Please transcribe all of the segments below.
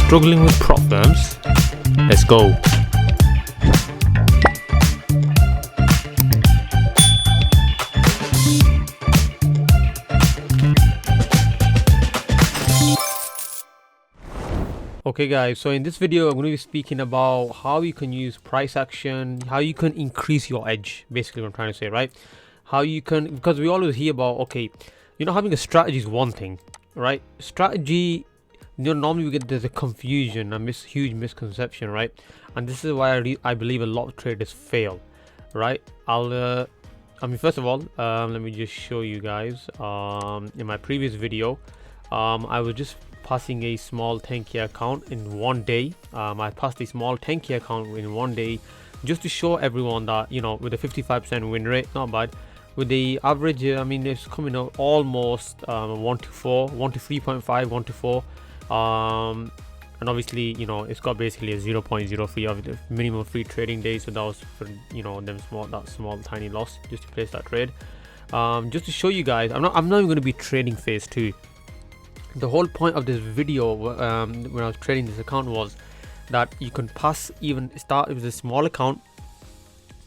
struggling with prop firms? Let's go. Okay guys, so in this video I'm going to be speaking about how you can use price action, how you can increase your edge, basically what I'm trying to say, right? How you can, because we always hear about, okay, having a strategy is one thing, right? Strategy, normally we get, there's a confusion, huge misconception, right? And this is why I believe a lot of traders fail, right? First of all, let me just show you guys, in my previous video, I was just passing a small 10k account in one day. I passed a small 10k account in one day just to show everyone that, with a 55% win rate, not bad. With the average, it's coming out almost 1 to 4, 1 to 3.5, 1 to 4. And obviously, it's got basically a 0.03 of the minimum free trading days. So that was for, that small tiny loss just to place that trade. Just to show you guys, I'm not even going to be trading phase 2. The whole point of this video, when I was trading this account, was that you can start with a small account,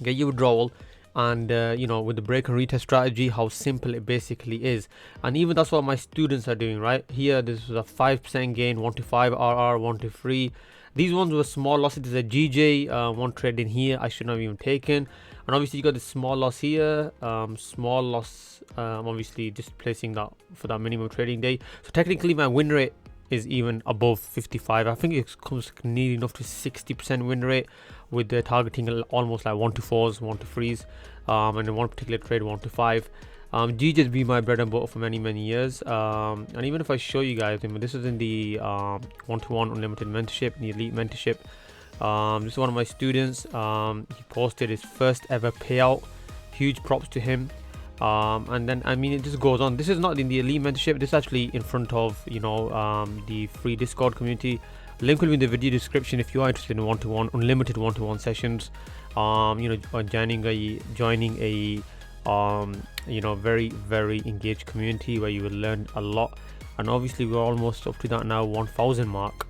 get your withdrawal, and with the break and retest strategy, how simple it basically is. And even that's what my students are doing right here. This is a 5% gain, 1 to 5 RR, 1 to 3. These ones were small losses. There's a GJ, one trade in here I shouldn't have even taken. And obviously you got the small loss here, small loss, obviously just placing that for that minimum trading day. So technically my win rate is even above 55. I think it comes nearly enough to 60% win rate, with the targeting almost like 1 to 4s, 1 to 3s, and in one particular trade 1 to 5. GJ's been my bread and butter for many years, and even if I show you guys, this is in the 1-to-1 unlimited mentorship, the elite mentorship. This is one of my students. He posted his first ever payout. Huge props to him. And then it just goes on. This is not in the elite mentorship. This is actually in front of the free Discord community. Link will be in the video description if you are interested in one-to-one unlimited one-to-one sessions. Joining a very engaged community where you will learn a lot. And obviously we're almost up to that now 1000 mark.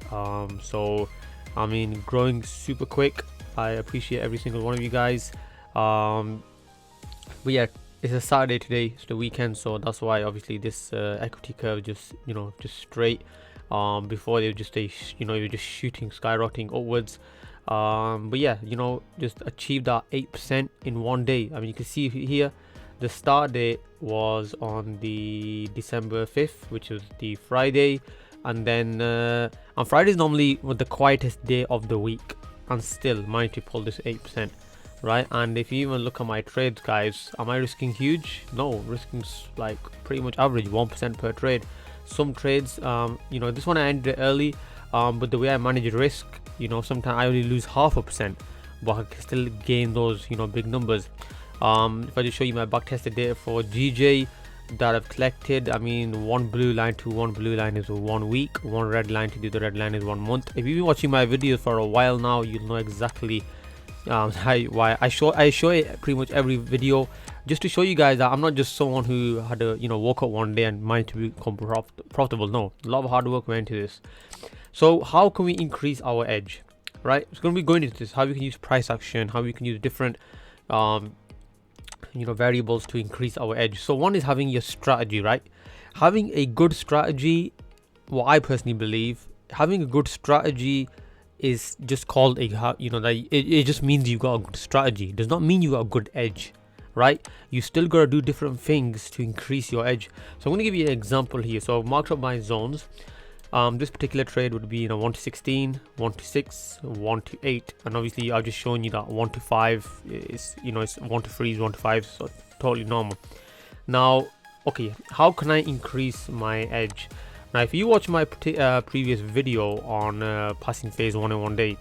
Growing super quick. I appreciate every single one of you guys. But yeah, it's a Saturday today, it's the weekend, so that's why obviously this equity curve just straight. Before they were just shooting, skyrocketing upwards. But yeah, just achieved that 8% in one day. You can see here the start date was on the December 5th, which was the Friday. And then on Friday is normally the quietest day of the week, and still managed to pull this 8%, right? And if you even look at my trades, guys, am I risking huge? No, risking like pretty much average 1% per trade. Some trades, this one I ended early, but the way I manage risk, sometimes I only lose 0.5%, but I can still gain those big numbers. If I just show you my back tested data for GJ that I've collected, one blue line to one blue line is 1 week, one red line to the other red line is 1 month. If you've been watching my videos for a while now, you'll know exactly why I show it pretty much every video, just to show you guys that I'm not just someone who had to woke up one day and managed to become profitable. No, a lot of hard work went into this. So how can we increase our edge, right? It's going to be going into this, how we can use price action, how we can use different variables to increase our edge. So one is having your strategy, right? Having a good strategy, what I personally believe, having a good strategy is just called it just means you got a good strategy. It does not mean you got a good edge, right? You still got to do different things to increase your edge. So I'm going to give you an example here. So I've marked up my zones. This particular trade would be 1 to 16, 1 to 6, 1 to 8, and obviously I've just shown you that 1 to 5 is it's 1 to 3 is 1 to 5, so totally normal. Now, okay, how can I increase my edge? Now, if you watch my previous video on passing phase 1 in one day,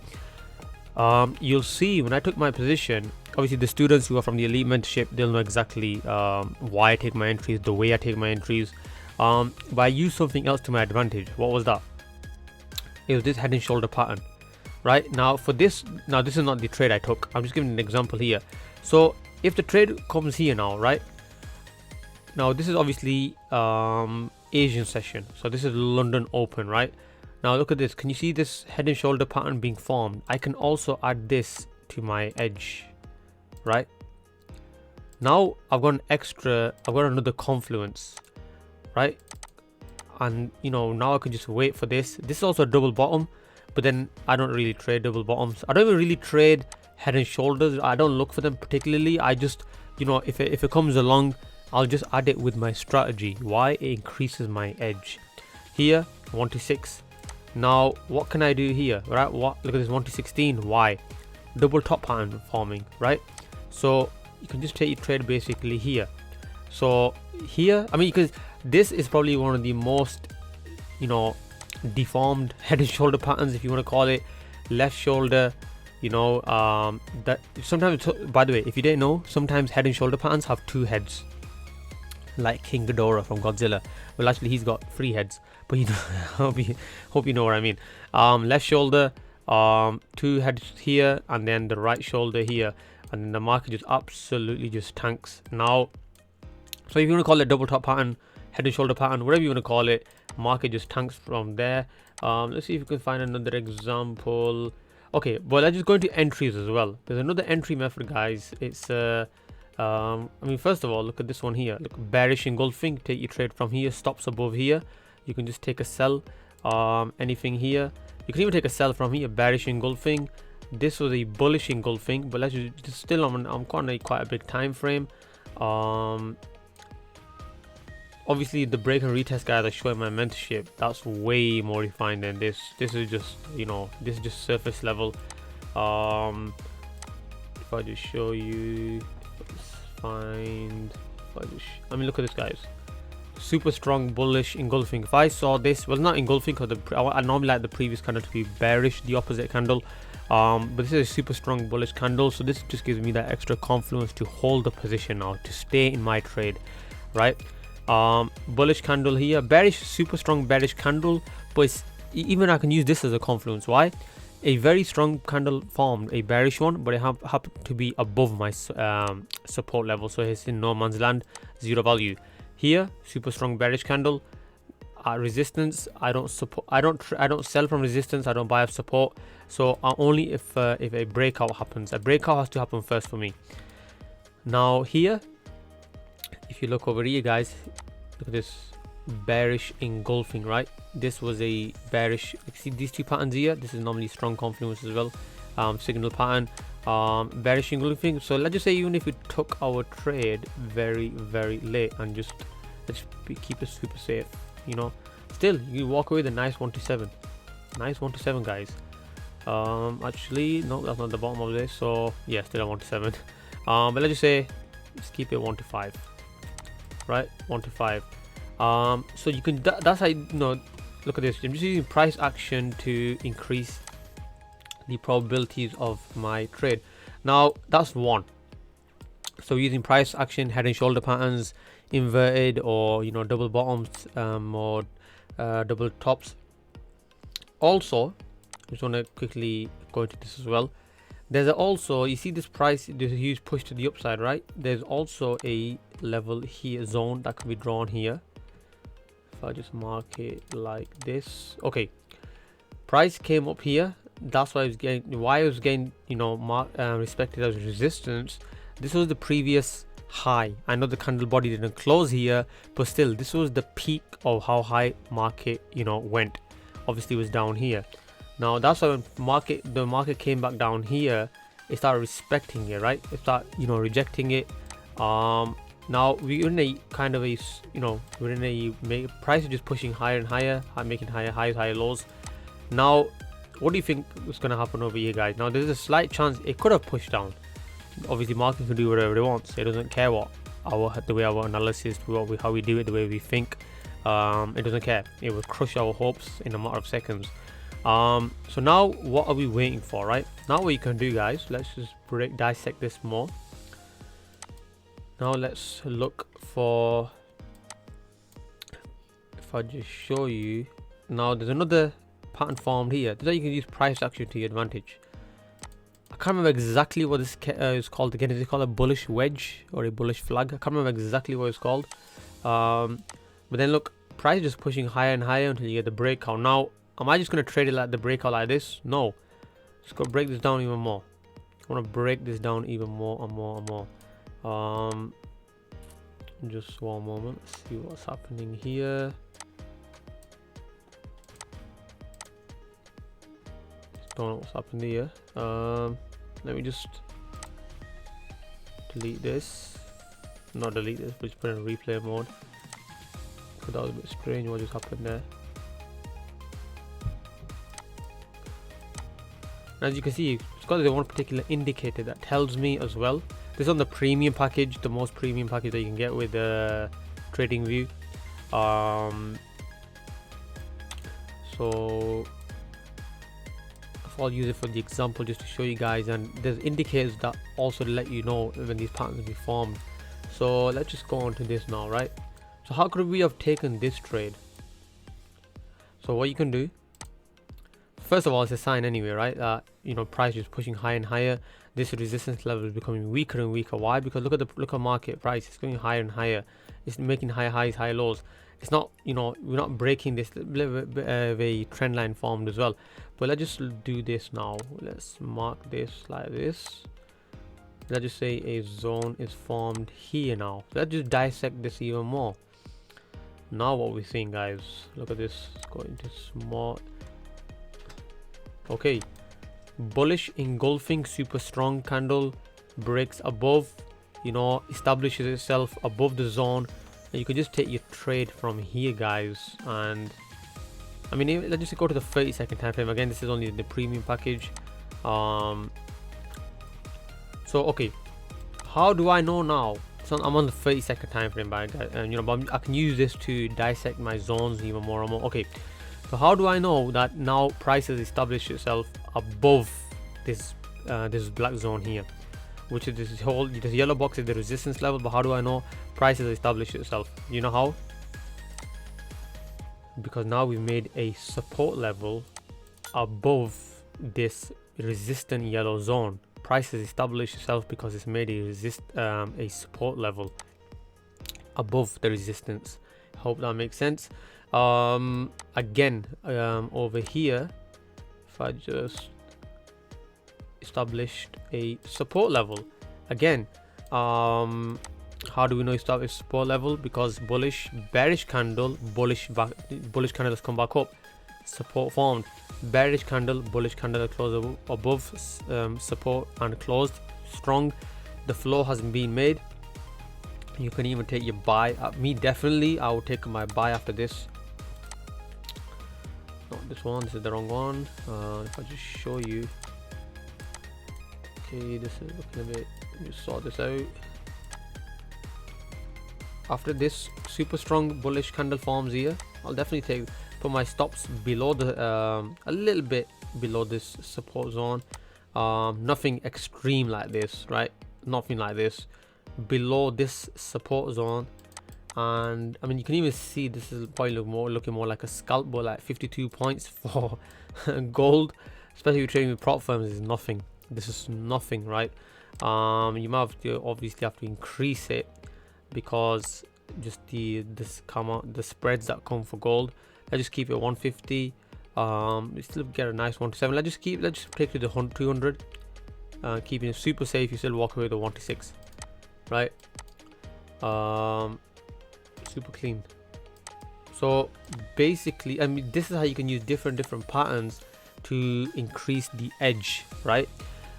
you'll see when I took my position, obviously the students who are from the elite mentorship, they'll know exactly why I take my entries, the way I take my entries. But I used something else to my advantage. What was that? It was this head and shoulder pattern, right? Now this is not the trade I took. I'm just giving an example here. So if the trade comes here now, right? Now this is obviously Asian session. So this is London Open, right? Now look at this. Can you see this head and shoulder pattern being formed? I can also add this to my edge, right? Now I've got another confluence, right? And you know, now I can just wait for this. This is also a double bottom, but then I don't really trade double bottoms. I don't even really trade head and shoulders. I don't look for them particularly. I just, you know, if it comes along, I'll just add it with my strategy. Why? It increases my edge. Here 1 to 6. Now what can I do here, right? What, look at this 1 to 16. Why? Double top pattern forming, right? So you can just take your trade basically here. So here, I mean, because this is probably one of the most, you know, deformed head and shoulder patterns, if you want to call it. Left shoulder, you know, that sometimes, by the way, if you didn't know, sometimes head and shoulder patterns have 2 heads, like King Ghidorah from Godzilla. Well, actually he's got 3 heads, but you know, hope you know what I mean. Left shoulder, 2 heads here, and then the right shoulder here, and then the market just absolutely just tanks. Now, so if you want to call it double top pattern, head and shoulder pattern, whatever you want to call it, market just tanks from there. Let's see if we can find another example. Okay, well, let's just go into entries as well. There's another entry method, guys. It's I mean, first of all, look at this one here. Look, bearish engulfing. Take your trade from here, stops above here. You can just take a sell. Anything here, you can even take a sell from here. Bearish engulfing. This was a bullish engulfing, but let's just still I'm on quite a big time frame. Obviously the break and retest guys I show in my mentorship, that's way more refined than this. This is just, you know, this is just surface level. If I just show you, I mean, look at this, guys. Super strong bullish engulfing. If I saw this, well, not engulfing, because I normally like the previous candle to be bearish, the opposite candle. But this is a super strong bullish candle, so this just gives me that extra confluence to hold the position now, to stay in my trade, right? Bullish candle here, bearish, super strong bearish candle, but even I can use this as a confluence. Why? A very strong candle formed, a bearish one, but it happened to be above my support level, so it's in no man's land, zero value. Here, super strong bearish candle, resistance. I don't sell from resistance. I don't buy off support. So only if a breakout happens. A breakout has to happen first for me. Now here, if you look over here, guys, look at this bearish engulfing, right? This was a bearish. See these 2 patterns here. This is normally strong confluence as well. Signal pattern, bearish engulfing. So let's just say even if we took our trade very late and just keep it super safe, you know, still you walk away with a nice 1 to 7. Nice 1 to 7, guys. Actually no, that's not the bottom of this, so yeah, still a 1 to 7. But let's just say let's keep it 1 to 5, right? 1 to 5. So you can, that's how, you know, look at this. I'm just using price action to increase the probabilities of my trade. Now that's one. So using price action, head and shoulder patterns, inverted, or you know, double bottoms, or double tops. Also, I just want to quickly go into this as well. There's also, you see this price, there's a huge push to the upside, right? There's also a level here, zone that can be drawn here. If I just mark it like this, okay, price came up here. That's why I was getting, you know, respected as resistance. This was the previous high. I know the candle body didn't close here, but still this was the peak of how high market, you know, went. Obviously it was down here. Now that's why when the market came back down here, it started respecting it, right? It started, you know, rejecting it. Now we're in a kind of a, you know, we're in a price is just pushing higher and higher, making higher highs, higher lows. Now what do you think is going to happen over here, guys? Now there's a slight chance it could have pushed down. Obviously market can do whatever it wants. It doesn't care what the way our analysis, how we do it, the way we think. It doesn't care. It will crush our hopes in a matter of seconds. So now what are we waiting for, right? Now what you can do, guys, let's just dissect this more. Now let's look for, if I just show you, now there's another pattern formed here. This is how you can use price action to your advantage. I can't remember exactly what this is called again. Is it called a bullish wedge or a bullish flag? I can't remember exactly what it's called. But then look, price is just pushing higher and higher until you get the breakout. Now Am I just going to trade it like the breakout like this? No. Just go break this down even more. I want to break this down even more and more and more. Just one moment. Let's see what's happening here. Don't know what's happened here. Let me just delete this. Not delete this, but just put it in replay mode. Because that was a bit strange what just happened there. As you can see, it's got the one particular indicator that tells me as well. This is on the premium package, the most premium package that you can get with TradingView. So I'll use it for the example just to show you guys, and there's indicators that also let you know when these patterns be formed. So let's just go on to this now, right? So how could we have taken this trade? So what you can do, first of all, it's a sign anyway, right? That price is pushing higher and higher. This resistance level is becoming weaker and weaker. Why? Because look at market price. It's going higher and higher. It's making higher highs, higher lows. It's not, we're not breaking this. A little bit of a trend line formed as well. But let's just do this now. Let's mark this like this. Let's just say a zone is formed here now. Let's just dissect this even more. Now what we're seeing, guys, look at this. Let's go into small. Okay, bullish engulfing super strong candle, breaks above, establishes itself above the zone, and you can just take your trade from here, guys. And I mean, let's just go to the 30-second time frame. Again, this is only the premium package. So okay, how do I know now? So I'm on the 30-second time frame, guys, and but I can use this to dissect my zones even more and more. Okay, so how do I know that now price has established itself above this this black zone here, which is this yellow box is the resistance level? But how do I know price has established itself? You know how? Because now we've made a support level above this resistant yellow zone. Price has established itself because it's made a support level above the resistance. Hope that makes sense. Again, over here, if I just established a support level again, how do we know establish support level? Because bullish, bearish candle, bullish candle has come back up, support formed, bearish candle, bullish candle closed above support and closed strong. The flow has been made. You can even take your buy. Me definitely, I will take my buy after this. Not this one, this is the wrong one. If I just show you, okay, this is looking a bit, just sort this out. After this super strong bullish candle forms here, I'll definitely put my stops below the a little bit below this support zone. Nothing extreme like this, right? Nothing like this, below this support zone. And I mean, you can even see this is probably looking more like a scalp, but like 52 points for gold, especially if you're trading with prop firms, is nothing. This is nothing, right? You might have to obviously have to increase it, because just the spreads that come for gold. Let's just keep it 150. We still get a nice 127. Let's just take it to the 200. Keeping it super safe. You still walk away with the 126, right? Super clean. So basically, I mean, this is how you can use different patterns to increase the edge, right?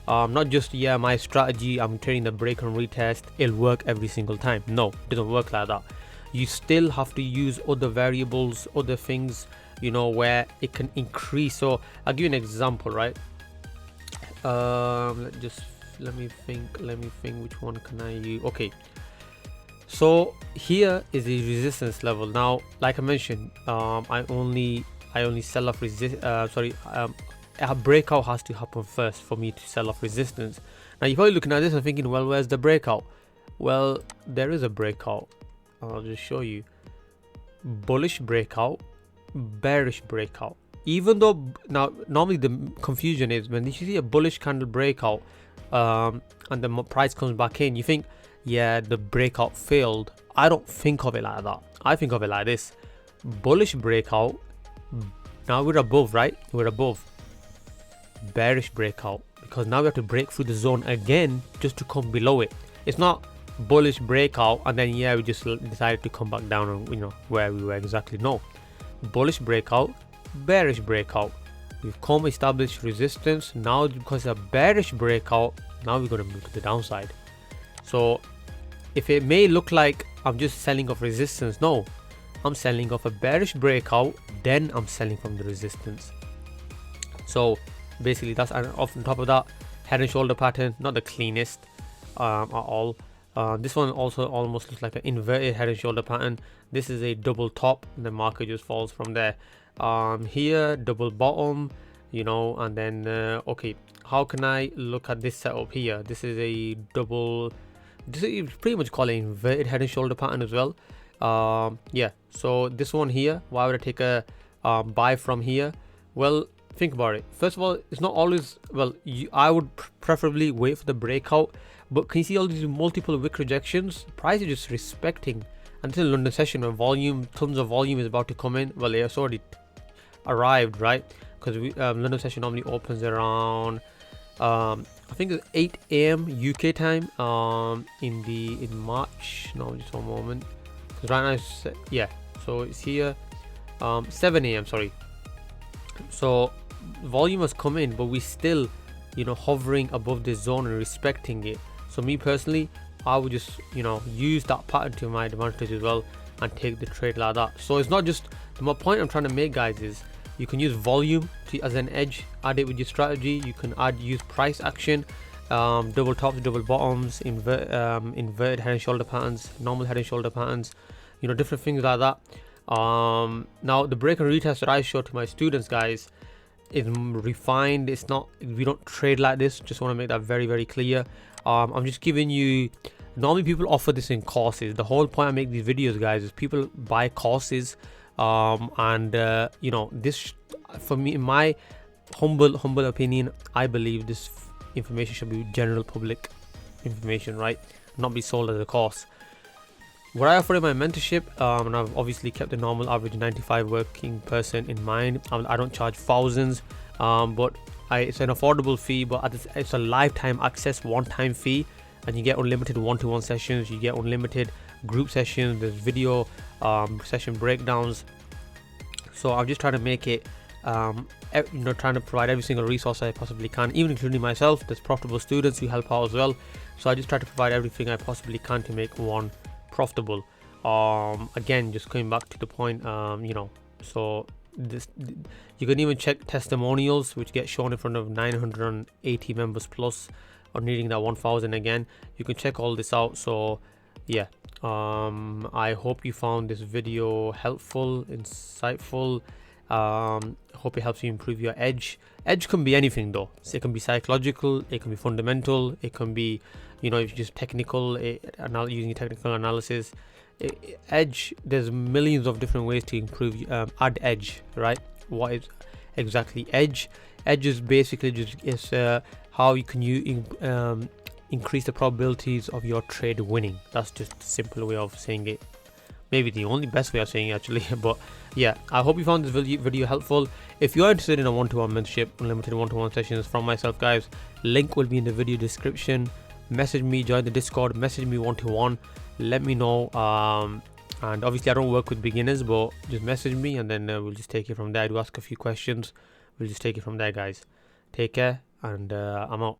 Not just, yeah, my strategy, I'm trading the break and retest, it'll work every single time. No, it doesn't work like that. You still have to use other variables, other things, where it can increase. So I'll give you an example, right? Let me think which one can I use. Okay, so here is the resistance level. Now, like I mentioned, I only sell off a breakout has to happen first for me to sell off resistance. Now you're probably looking at this and thinking, well, where's the breakout? Well, there is a breakout. I'll just show you. Bullish breakout, bearish breakout. Even though now normally the confusion is when you see a bullish candle breakout and the price comes back in, you think, yeah, the breakout failed. I don't think of it like that. I think of it like this: bullish breakout, now we're above, right? We're above. Bearish breakout, because now we have to break through the zone again just to come below it. It's not bullish breakout and then yeah we just decided to come back down on, you know, where we were exactly. No, bullish breakout, bearish breakout. We've come established resistance. Now because of a bearish breakout, now we're going to move to the downside. So if it may look like I'm just selling off resistance, no, I'm selling off a bearish breakout, then I'm selling from the resistance. So basically that's off on top of that, head and shoulder pattern, not the cleanest at all. This one also almost looks like an inverted head and shoulder pattern. This is a double top and the market just falls from there. Here double bottom, you know, and then okay, how can I look at this setup here? This is a double, this is pretty much called an inverted head and shoulder pattern as well. Yeah, so this one here, why would I take a buy from here? Well, think about it. First of all, it's not always, well, I would preferably wait for the breakout, but can you see all these multiple wick rejections? Price is just respecting until London session where volume, tons of volume is about to come in. Well, it's already arrived, right? Because London session normally opens around I think it's 8 AM UK time in March. No, just one moment, because right now it's, yeah, so it's here 7 AM, sorry. So volume has come in, but we still, you know, hovering above this zone and respecting it. So me personally, I would just, you know, use that pattern to my advantage as well and take the trade like that. So it's not just, my point I'm trying to make, guys, is you can use volume as an edge, add it with your strategy. You can use price action, double tops, double bottoms, inverted head and shoulder patterns, normal head and shoulder patterns, you know, different things like that. Now the break and retest that I show to my students, guys, is refined. It's not, we don't trade like this. Just want to make that very, very clear. I'm just giving you, normally people offer this in courses. The whole point I make these videos, guys, is people buy courses, and you know, this, for me, in my humble opinion, I believe this information should be general public information, right? Not be sold as a course. What I offer in my mentorship, and I've obviously kept the normal average 95 working person in mind. I don't charge thousands, but it's an affordable fee, but it's a lifetime access, one-time fee, and you get unlimited one-to-one sessions. You get unlimited group sessions. There's video session breakdowns. So I'm just trying to make it, you know, trying to provide every single resource I possibly can, even including myself. There's profitable students who help out as well. So I just try to provide everything I possibly can to make one profitable. Again, just coming back to the point, you know, so this, you can even check testimonials which get shown in front of 980 members plus, or needing that 1000 again. You can check all this out. So yeah, I hope you found this video helpful, insightful. Hope it helps you improve your edge. Edge can be anything though. So it can be psychological, it can be fundamental, it can be, you know, if you're just technical, using technical analysis. Edge, there's millions of different ways to improve, add edge, right? What is exactly edge? Edge is basically just how you can increase the probabilities of your trade winning. That's just a simple way of saying it. Maybe the only best way of saying it, actually. But yeah, I hope you found this video helpful. If you're interested in a one-to-one mentorship, unlimited one-to-one sessions from myself, guys, link will be in the video description. Message me, join the Discord, message me one-to-one, let me know. And obviously I don't work with beginners, but just message me and then we'll just take it from there. I do ask a few questions, we'll just take it from there, guys. Take care, and I'm out.